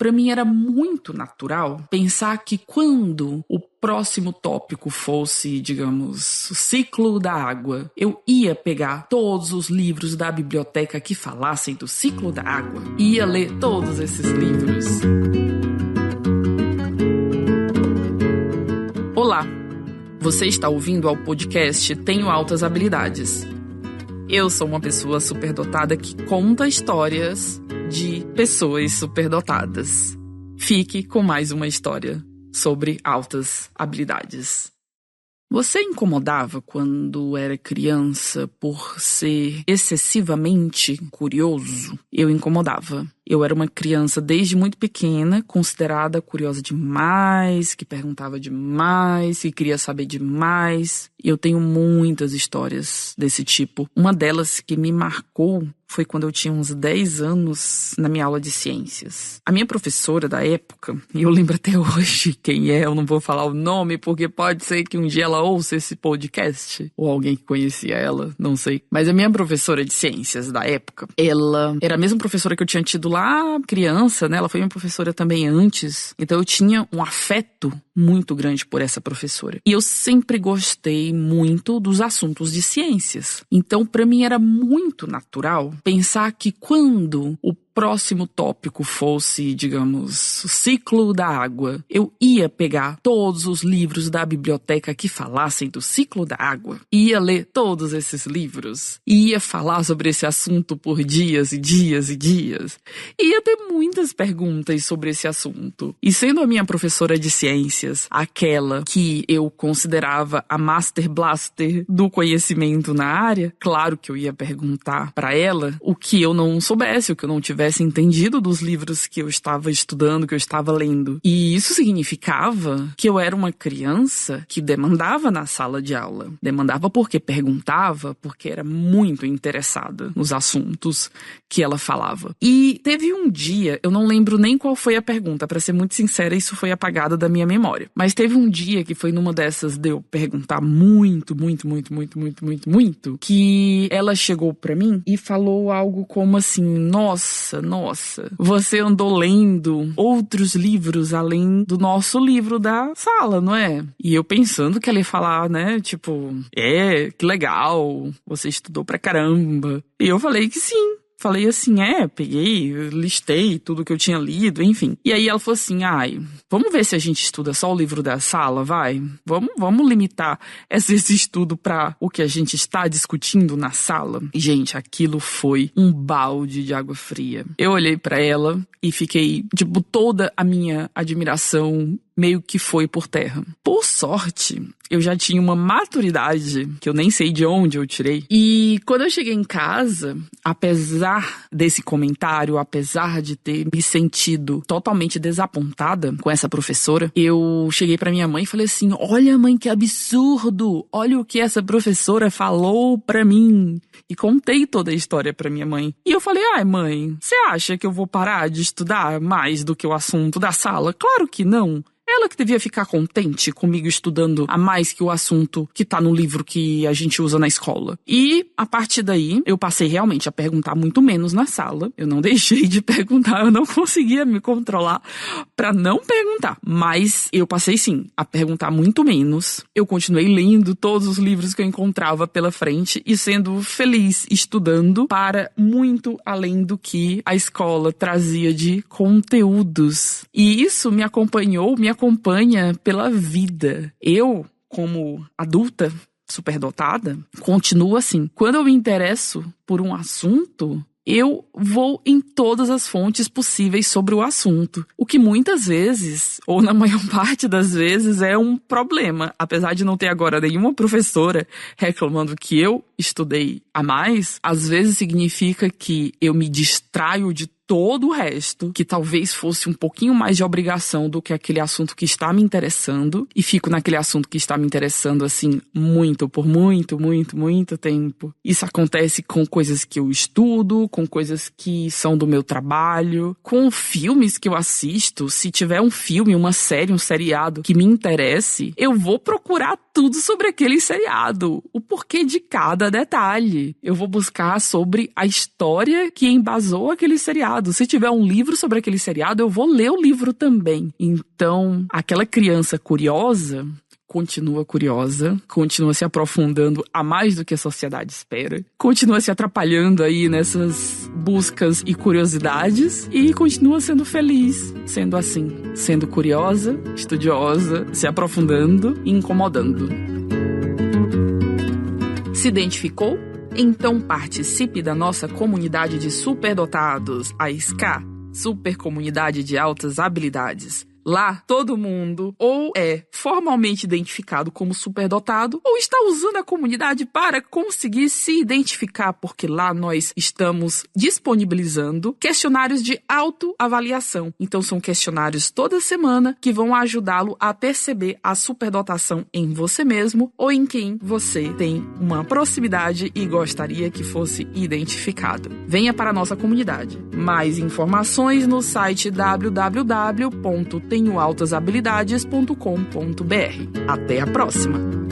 para mim era muito natural pensar que quando o próximo tópico fosse, digamos, o ciclo da água, eu ia pegar todos os livros da biblioteca que falassem do ciclo da água e ia ler todos esses livros. Olá, você está ouvindo ao podcast Tenho Altas Habilidades. Eu sou uma pessoa superdotada que conta histórias de pessoas superdotadas. Fique com mais uma história sobre altas habilidades. Você incomodava quando era criança por ser excessivamente curioso? Eu incomodava. Eu era uma criança desde muito pequena, considerada curiosa demais, que perguntava demais, que queria saber demais. E eu tenho muitas histórias desse tipo. Uma delas que me marcou foi quando eu tinha uns 10 anos na minha aula de ciências. A minha professora da época, e eu lembro até hoje quem é, eu não vou falar o nome, porque pode ser que um dia ela ouça esse podcast, ou alguém que conhecia ela, não sei. Mas a minha professora de ciências da época, ela era a mesma professora que eu tinha tido lá criança, né? Ela foi minha professora também antes. Então eu tinha um afeto muito grande por essa professora. E eu sempre gostei muito dos assuntos de ciências. Então, para mim era muito natural pensar que quando o próximo tópico fosse, digamos, o ciclo da água, eu ia pegar todos os livros da biblioteca que falassem do ciclo da água, ia ler todos esses livros, ia falar sobre esse assunto por dias e dias e dias, ia ter muitas perguntas sobre esse assunto. E sendo a minha professora de ciências aquela que eu considerava a Master Blaster do conhecimento na área, claro que eu ia perguntar para ela o que eu não soubesse, o que eu não tivesse entendido dos livros que eu estava estudando, que eu estava lendo. E isso significava que eu era uma criança que demandava na sala de aula. Demandava porque perguntava, porque era muito interessada nos assuntos que ela falava. E teve um dia, eu não lembro nem qual foi a pergunta, para ser muito sincera, isso foi apagado da minha memória. Mas teve um dia que foi numa dessas de eu perguntar muito, que ela chegou para mim e falou algo como assim: Nossa, você andou lendo outros livros além do nosso livro da sala, não é? E eu pensando que ela ia falar, né, tipo, que legal, você estudou pra caramba. E eu falei que sim. Falei assim, peguei, listei tudo que eu tinha lido, enfim. E aí ela falou assim, vamos ver se a gente estuda só o livro da sala, vai? Vamos limitar esse estudo para o que a gente está discutindo na sala? E, gente, aquilo foi um balde de água fria. Eu olhei para ela e fiquei, toda a minha admiração meio que foi por terra. Por sorte, eu já tinha uma maturidade que eu nem sei de onde eu tirei. E quando eu cheguei em casa, apesar desse comentário, apesar de ter me sentido totalmente desapontada com essa professora, eu cheguei pra minha mãe e falei assim, olha mãe, que absurdo! Olha o que essa professora falou pra mim. E contei toda a história pra minha mãe. E eu falei, mãe, você acha que eu vou parar de estudar mais do que o assunto da sala? Claro que não. Ela que devia ficar contente comigo estudando a mais que o assunto que tá no livro que a gente usa na escola. E, a partir daí, eu passei realmente a perguntar muito menos na sala. Eu não deixei de perguntar, eu não conseguia me controlar pra não perguntar. Mas eu passei, sim, a perguntar muito menos. Eu continuei lendo todos os livros que eu encontrava pela frente e sendo feliz estudando para muito além do que a escola trazia de conteúdos. E isso me acompanha pela vida. Eu, como adulta superdotada, continuo assim. Quando eu me interesso por um assunto, eu vou em todas as fontes possíveis sobre o assunto. O que muitas vezes, ou na maior parte das vezes, é um problema. Apesar de não ter agora nenhuma professora reclamando que eu estudei a mais, às vezes significa que eu me distraio de todo o resto, que talvez fosse um pouquinho mais de obrigação do que aquele assunto que está me interessando, e fico naquele assunto que está me interessando, assim, por muito tempo. Isso acontece com coisas que eu estudo, com coisas que são do meu trabalho, com filmes que eu assisto. Se tiver um filme, uma série, um seriado que me interesse, eu vou procurar tudo sobre aquele seriado, o porquê de cada detalhe. Eu vou buscar sobre a história que embasou aquele seriado. Se tiver um livro sobre aquele seriado, eu vou ler o livro também. Então, aquela criança curiosa continua se aprofundando a mais do que a sociedade espera, continua se atrapalhando aí nessas buscas e curiosidades e continua sendo feliz, sendo assim, sendo curiosa, estudiosa, se aprofundando e incomodando. Se identificou? Então participe da nossa comunidade de superdotados, a SCA, Super Comunidade de Altas Habilidades. Lá, todo mundo ou é formalmente identificado como superdotado ou está usando a comunidade para conseguir se identificar, porque lá nós estamos disponibilizando questionários de autoavaliação. Então, são questionários toda semana que vão ajudá-lo a perceber a superdotação em você mesmo ou em quem você tem uma proximidade e gostaria que fosse identificado. Venha para a nossa comunidade. Mais informações no site www.tenhoaltashabilidades.com.br. Até a próxima!